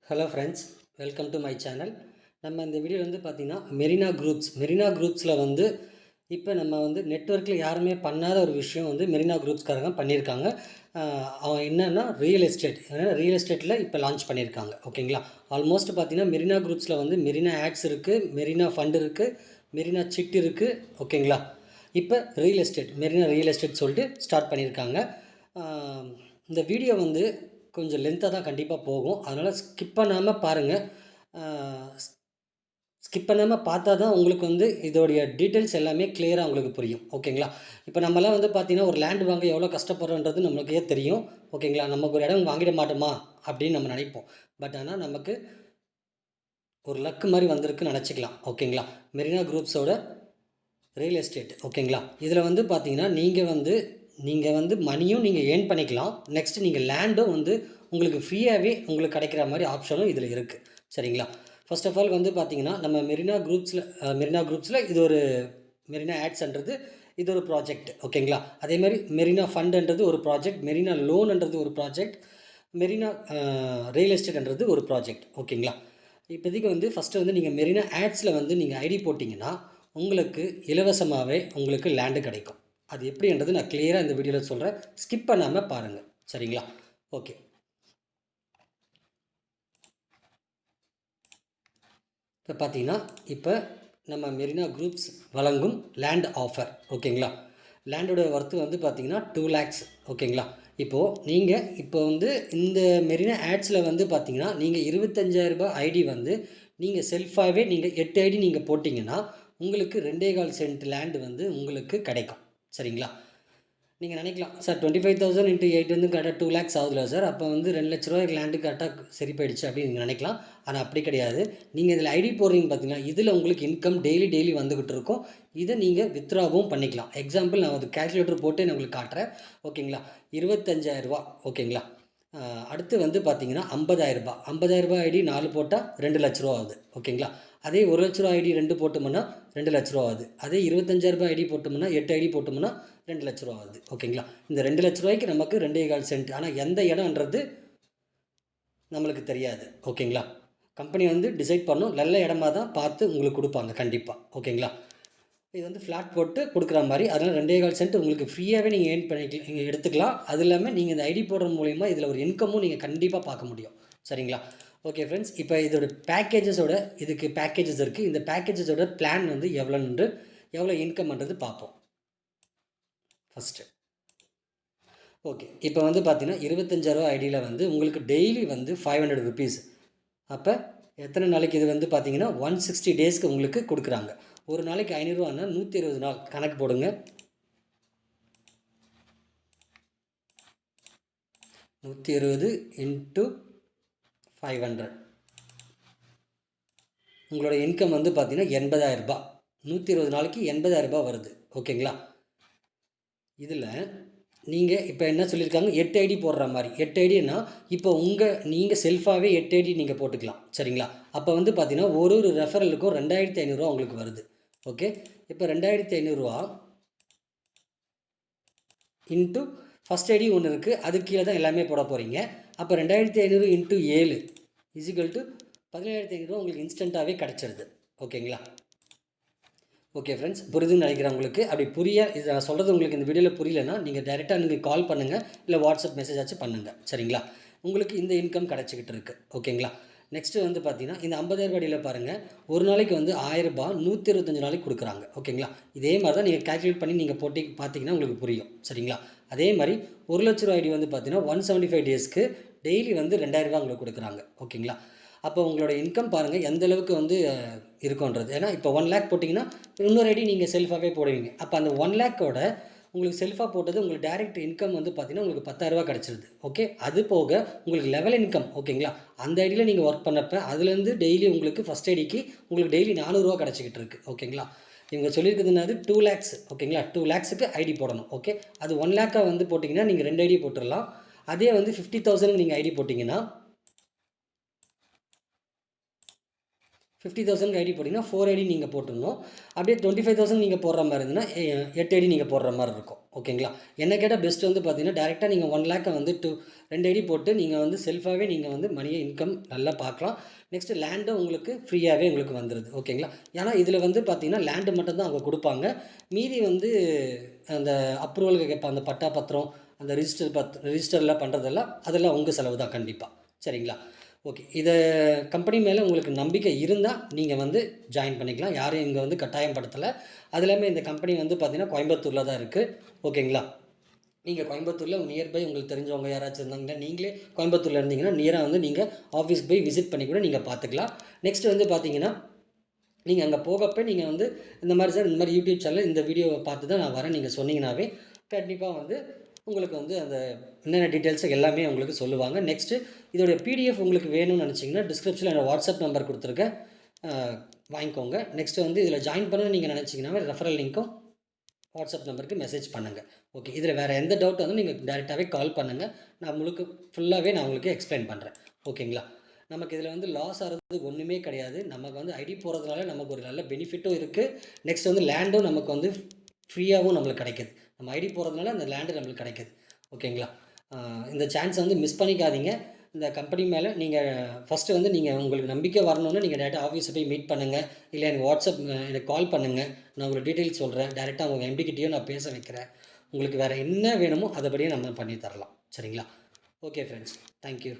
Hello friends, welcome to my channel. நம்ம இந்த வீடியோவில் வந்து பார்த்திங்கன்னா மெரினா குரூப்ஸில் வந்து இப்போ நம்ம வந்து நெட்வொர்க்கில் யாருமே பண்ணாத ஒரு விஷயம் வந்து மெரினா குரூப்ஸ்காரங்க பண்ணியிருக்காங்க. அவன் என்னென்னா ரியல் எஸ்டேட்டில் இப்போ லான்ச் பண்ணியிருக்காங்க. ஓகேங்களா? ஆல்மோஸ்ட் பார்த்திங்கன்னா மெரினா குரூப்ஸில் வந்து மெரினா ஆட்ஸ் இருக்குது, மெரினா ஃபண்ட் இருக்குது, மெரினா சிட் இருக்குது. ஓகேங்களா? இப்போ மெரினா ரியல் எஸ்டேட் சொல்லிட்டு ஸ்டார்ட் பண்ணியிருக்காங்க. இந்த வீடியோ வந்து கொஞ்சம் லென்த்தாக தான் கண்டிப்பாக போகும். அதனால் ஸ்கிப் பண்ணாமல் பாருங்கள். ஸ்கிப் பண்ணாமல் பார்த்தா தான் உங்களுக்கு வந்து இதோடைய டீட்டெயில்ஸ் எல்லாமே கிளியராக உங்களுக்கு புரியும். ஓகேங்களா? இப்போ நம்மலாம் வந்து பார்த்திங்கன்னா ஒரு லேண்ட் வாங்க எவ்வளோ கஷ்டப்படுறோன்றது நம்மளுக்கே தெரியும். ஓகேங்களா? நமக்கு ஒரு இடம் வாங்கிட மாட்டோமா அப்படின்னு நம்ம நினைப்போம். பட் ஆனால் நமக்கு ஒரு லக்கு மாதிரி வந்திருக்குன்னு நினச்சிக்கலாம். ஓகேங்களா? மெரினா குரூப்ஸோட ரியல் எஸ்டேட். ஓகேங்களா? இதில் வந்து பார்த்தீங்கன்னா நீங்கள் வந்து மணியும் நீங்கள் ஏர்ன் பண்ணிக்கலாம். நெக்ஸ்ட்டு நீங்கள் லேண்டும் வந்து உங்களுக்கு ஃப்ரீயாகவே உங்களுக்கு கிடைக்கிற மாதிரி ஆப்ஷனும் இதில் இருக்குது. சரிங்களா? ஃபர்ஸ்ட் ஆஃப் ஆல் வந்து பார்த்தீங்கன்னா நம்ம மெரினா குரூப்ஸில் இது ஒரு மெரினா ஆட்ஸ்ன்றது இது ஒரு ப்ராஜெக்ட். ஓகேங்களா? அதேமாதிரி மெரினா ஃபண்டுன்றது ஒரு ப்ராஜெக்ட், மெரினா லோன்ன்றது ஒரு ப்ராஜெக்ட், மெரினா ரியல் எஸ்டேட்ன்றது ஒரு ப்ராஜெக்ட். ஓகேங்களா? இப்போதைக்கு வந்து ஃபஸ்ட்டு வந்து நீங்கள் மெரினா ஆட்ஸில் வந்து நீங்கள் ஐடி போட்டிங்கன்னா உங்களுக்கு இலவசமாகவே உங்களுக்கு லேண்டு கிடைக்கும். அது எப்படின்றது நான் கிளியராக இந்த வீடியோவில் சொல்கிறேன். ஸ்கிப் பண்ணாமல் பாருங்கள். சரிங்களா? ஓகே. இப்போ பார்த்தீங்கன்னா இப்போ நம்ம மெரினா குரூப்ஸ் வழங்கும் லேண்ட் ஆஃபர். ஓகேங்களா? லேண்டோட ஒர்த்து வந்து பார்த்தீங்கன்னா 2 lakhs. ஓகேங்களா? நீங்கள் இப்போ வந்து இந்த மெரினா ஆட்ஸில் வந்து பார்த்தீங்கன்னா நீங்கள் 25,000 ஐடி வந்து நீங்கள் செல்ஃபாகவே நீங்கள் 8 ஐடி நீங்கள் போட்டிங்கன்னா உங்களுக்கு 2.25 சென்ட் லேண்டு வந்து உங்களுக்கு கிடைக்கும். சரிங்களா? நீங்கள் நினைக்கலாம், சார் 25,000 இன்ட்டு 8 வந்து கரெக்டாக 2 lakhs ஆகுதுல்ல சார், அப்போ வந்து 2,00,000 லேண்டு கரெக்டாக சரி போயிடுச்சு அப்படின்னு நீங்கள் நினைக்கலாம். ஆனால் அப்படி கிடையாது. நீங்கள் இதில் ஐடி போடுறீங்க பார்த்தீங்கன்னா, இதில் உங்களுக்கு இன்கம் டெய்லி வந்துக்கிட்டு இருக்கும். இதை நீங்கள் வித்ட்ராவும் பண்ணிக்கலாம். எக்ஸாம்பிள் நான் ஒரு கேல்குலேட்டர் போட்டு நான் உங்களுக்கு காட்டுறேன். ஓகேங்களா? 25,000. ஓகேங்களா? அடுத்து வந்து பார்த்தீங்கன்னா 50,000. 50,000 ஐடி 4 போட்டால் 2,00,000 ஆகுது. ஓகேங்களா? அதே 1,00,000 ஐடி 2 போட்டோம்னா 2,00,000 ஆகுது. அதே 25,000 ஐடி போட்டோம்னா 8 ஐடி போட்டோம்னா 2,00,000 ஆகுது. ஓகேங்களா? இந்த 2,00,000 நமக்கு 2.25 சென்ட். ஆனால் எந்த இடம்ன்றது நம்மளுக்கு தெரியாது. ஓகேங்களா? கம்பெனி வந்து டிசைட் பண்ணும். நல்ல இடமா தான் பார்த்து உங்களுக்கு கொடுப்பாங்க கண்டிப்பாக. ஓகேங்களா? இது வந்து ஃப்ளாட் போட்டு கொடுக்குற மாதிரி. அதனால் 2.25 சென்ட் உங்களுக்கு ஃப்ரீயாகவே நீங்கள் ஏர்ன் பண்ணிக்கலாம், நீங்கள் எடுத்துக்கலாம். அது இல்லாமல் நீங்கள் இந்த ஐடி போடுற மூலிமா இதில் ஒரு இன்கமும் நீங்கள் கண்டிப்பாக பார்க்க முடியும். சரிங்களா? ஓகே ஃப்ரெண்ட்ஸ், இப்போ இதோட இதுக்கு பேக்கேஜஸ் இருக்குது. இந்த பேக்கேஜஸோட பிளான் வந்து எவ்வளோ இன்கம்ன்றது பார்ப்போம் ஃபஸ்ட்டு. ஓகே. இப்போ வந்து பார்த்தீங்கன்னா 25,000 ஐடியில் வந்து உங்களுக்கு டெய்லி வந்து 500 ருபீஸ். அப்போ எத்தனை நாளைக்கு இது வந்து பார்த்தீங்கன்னா 160 டேஸ்க்கு உங்களுக்கு கொடுக்குறாங்க. ஒரு நாளைக்கு 500ரூவான்னா 120 நாள் கணக்கு போடுங்க. 120 இன்ட்டு 500. உங்களோட இன்கம் வந்து பார்த்தீங்கன்னா 80,000. 120 நாளைக்கு 80,000 வருது. ஓகேங்களா? இதில் நீங்கள் இப்போ என்ன சொல்லியிருக்காங்க, 8 ஐடி போடுற மாதிரி. 8 ஐடினா இப்போ நீங்கள் செல்ஃபாகவே 8 ஐடி நீங்கள் போட்டுக்கலாம். சரிங்களா? அப்போ வந்து பார்த்தீங்கன்னா ஒரு ரெஃபரலுக்கும் 2,500 உங்களுக்கு வருது. ஓகே. இப்போ 2,500 இன்ட்டு ஃபஸ்ட் ஐடி ஒன்று இருக்குது, அது கீழே தான் எல்லாமே போட போகிறீங்க. அப்போ 2,500 இன்ட்டு 7 இசிக்கல் டு 17,500 உங்களுக்கு இன்ஸ்டண்ட்டாகவே கிடச்சிருது. ஓகேங்களா? ஓகே ஃப்ரெண்ட்ஸ், புரியுதுன்னு நினைக்கிறேன் உங்களுக்கு. அப்படி இது நான் சொல்கிறது உங்களுக்கு இந்த வீடியோவில் புரியலன்னா நீங்கள் டைரெக்டாக கால் பண்ணுங்கள், இல்லை வாட்ஸ்அப் மெசேஜ் ஆச்சு பண்ணுங்கள். சரிங்களா? உங்களுக்கு இந்த இன்கம் கிடச்சிக்கிட்டு இருக்குது. ஓகேங்களா? நெக்ஸ்ட்டு வந்து பார்த்தீங்கன்னா இந்த 50,000 அடியில் பாருங்கள், ஒரு நாளைக்கு வந்து 1,000 125 நாளைக்கு கொடுக்குறாங்க. ஓகேங்களா? இதே மாதிரி தான் நீங்கள் கால்குலேட் பண்ணி நீங்கள் போட்டு பார்த்தீங்கன்னா உங்களுக்கு புரியும். சரிங்களா? அதே மாதிரி 1,00,000 ஐடி வந்து பார்த்தீங்கன்னா 175 டேஸ்க்கு டெய்லி வந்து 2,000 உங்களுக்கு கொடுக்குறாங்க. ஓகேங்களா? அப்போ உங்களோட இன்கம் பாருங்கள் எந்த அளவுக்கு வந்து இருக்குன்றது. ஏன்னா இப்போ 1 லேக் போட்டிங்கன்னா இன்னொரு ஐடி நீங்கள் செல்ஃபாகவே போடுவீங்க. அப்போ அந்த 1 லேக்கோட உங்களுக்கு செல்ஃபாக போட்டது உங்களுக்கு டைரக்ட் இன்கம் வந்து பார்த்தீங்கன்னா உங்களுக்கு 10,000 கிடச்சிருது. ஓகே. அது போக உங்களுக்கு லெவல் இன்கம். ஓகேங்களா? அந்த ஐடியில் நீங்கள் ஒர்க் பண்ணப்போ அதுலேருந்து டெய்லி உங்களுக்கு ஃபஸ்ட் ஐடிக்கு உங்களுக்கு டெய்லி 400 கிடச்சிக்கிட்டு இருக்குது. ஓகேங்களா? இவங்க சொல்லியிருக்குதுனாது 2 லேக்ஸ். ஓகேங்களா? 2 லேக்ஸுக்கு ஐடி போடணும். ஓகே. அது 1 லேக்காக வந்து போட்டிங்கன்னா நீங்கள் 2 ஐடி போட்டுடலாம். அதே வந்து 50,000 நீங்கள் ஐடி போட்டிங்கன்னா 50,000 ஐடி போட்டிங்கன்னா 4 ஐடி நீங்கள் போட்டுடணும். அப்படியே 25,000 நீங்கள் போடுற மாதிரி இருந்ததுன்னா 8 ஐடி நீங்கள் போடுற மாதிரி இருக்கும். ஓகேங்களா? என்ன கேட்டால் பெஸ்ட்டு வந்து பார்த்தீங்கன்னா டேரெக்டாக நீங்கள் 1 லேக்கை வந்து 2 ஐடி போட்டு நீங்கள் வந்து செல்ஃபாகவே நீங்கள் வந்து மணியை இன்கம் நல்லா பார்க்கலாம். நெக்ஸ்ட்டு லேண்டும் உங்களுக்கு ஃப்ரீயாகவே உங்களுக்கு வந்துடுது. ஓகேங்களா? ஏன்னா இதில் வந்து பார்த்தீங்கன்னா லேண்டு மட்டும்தான் அவங்க கொடுப்பாங்க. மீதி வந்து அந்த அப்ரூவலுக்கு கேட்பாங்க, அந்த பட்டா பத்திரம், அந்த ரிஜிஸ்டரில் பண்ணுறதெல்லாம் அதெல்லாம் உங்கள் செலவு தான் கண்டிப்பாக. சரிங்களா? ஓகே. இதை கம்பெனி மேலே உங்களுக்கு நம்பிக்கை இருந்தால் நீங்கள் வந்து ஜாயின் பண்ணிக்கலாம். யாரும் இங்கே வந்து கட்டாயப்படுத்தலை. அது இல்லாமல் இந்த கம்பெனி வந்து பார்த்திங்கன்னா கோயம்புத்தூரில் தான் இருக்குது. ஓகேங்களா? நீங்கள் கோயம்புத்தூரில் நியர்பை உங்களுக்கு தெரிஞ்சவங்க யாராச்சும் இருந்தாங்கன்னா, நீங்களே கோயம்புத்தூரில் இருந்தீங்கன்னா நியராக வந்து நீங்கள் ஆஃபீஸ் போய் விசிட் பண்ணி கூட நீங்கள் பார்த்துக்கலாம். நெக்ஸ்ட் வந்து பார்த்தீங்கன்னா, நீங்கள் அங்கே போகப்போ நீங்கள் வந்து இந்த மாதிரி சார், இந்த மாதிரி யூடியூப் சேனல் இந்த வீடியோவை பார்த்து தான் நான் வரேன் நீங்கள் சொன்னீங்கன்னாவே கண்டிப்பாக வந்து உங்களுக்கு வந்து அந்த என்னென்ன டீட்டெயில்ஸு எல்லாமே உங்களுக்கு சொல்லுவாங்க. நெக்ஸ்ட்டு இதோடைய பிடிஎஃப் உங்களுக்கு வேணும்னு நினச்சிங்கன்னா டிஸ்கிரிப்ஷனில் என்னோடய வாட்ஸ்அப் நம்பர் கொடுத்துருக்கேன், வாங்கிக்கோங்க. நெக்ஸ்ட்டு வந்து இதில் ஜாயின் பண்ணணும்னு நீங்கள் நினச்சிங்கன்னா ரெஃபரல் லிங்க்கும் வாட்ஸ்அப் நம்பருக்கு மெசேஜ் பண்ணுங்கள். ஓகே. இதில் வேறு எந்த டவுட் வந்து நீங்கள் டேரெக்டாகவே கால் பண்ணுங்கள். நான் ஃபுல்லாகவே நான் உங்களுக்கு எக்ஸ்பிளைன் பண்ணுறேன். ஓகேங்களா? நமக்கு இதில் வந்து லாஸ் ஆகிறது ஒன்றுமே கிடையாது. நமக்கு வந்து ஐடி போகிறதுனால நமக்கு ஒரு நல்ல பெனிஃபிட்டும் இருக்குது. நெக்ஸ்ட் வந்து லேண்டும் நமக்கு வந்து ஃப்ரீயாகவும் நம்மளுக்கு கிடைக்கிது. நம்ம ஐடி போகிறதுனால அந்த லேண்டு நம்மளுக்கு கிடைக்கிது. ஓகேங்களா? இந்த சான்ஸை வந்து மிஸ் பண்ணிக்காதீங்க. இந்த கம்பெனி மேலே நீங்கள் ஃபஸ்ட்டு வந்து நீங்கள் உங்களுக்கு நம்பிக்கை வரணும்னா நீங்கள் டேரெக்டாக ஆஃபீஸை போய் மீட் பண்ணுங்கள். இல்லை எனக்கு வாட்ஸ்அப் எனக்கு கால் பண்ணுங்கள். நான் உங்களுக்கு டீட்டெயில்ஸ் சொல்கிறேன். டேரெக்டாக உங்கள் எம்டிக்கிட்டேயும் நான் பேச வைக்கிறேன். உங்களுக்கு வேறு என்ன வேணுமோ அதைப்படியே நம்ம பண்ணி தரலாம். சரிங்களா? Okay friends, thank you.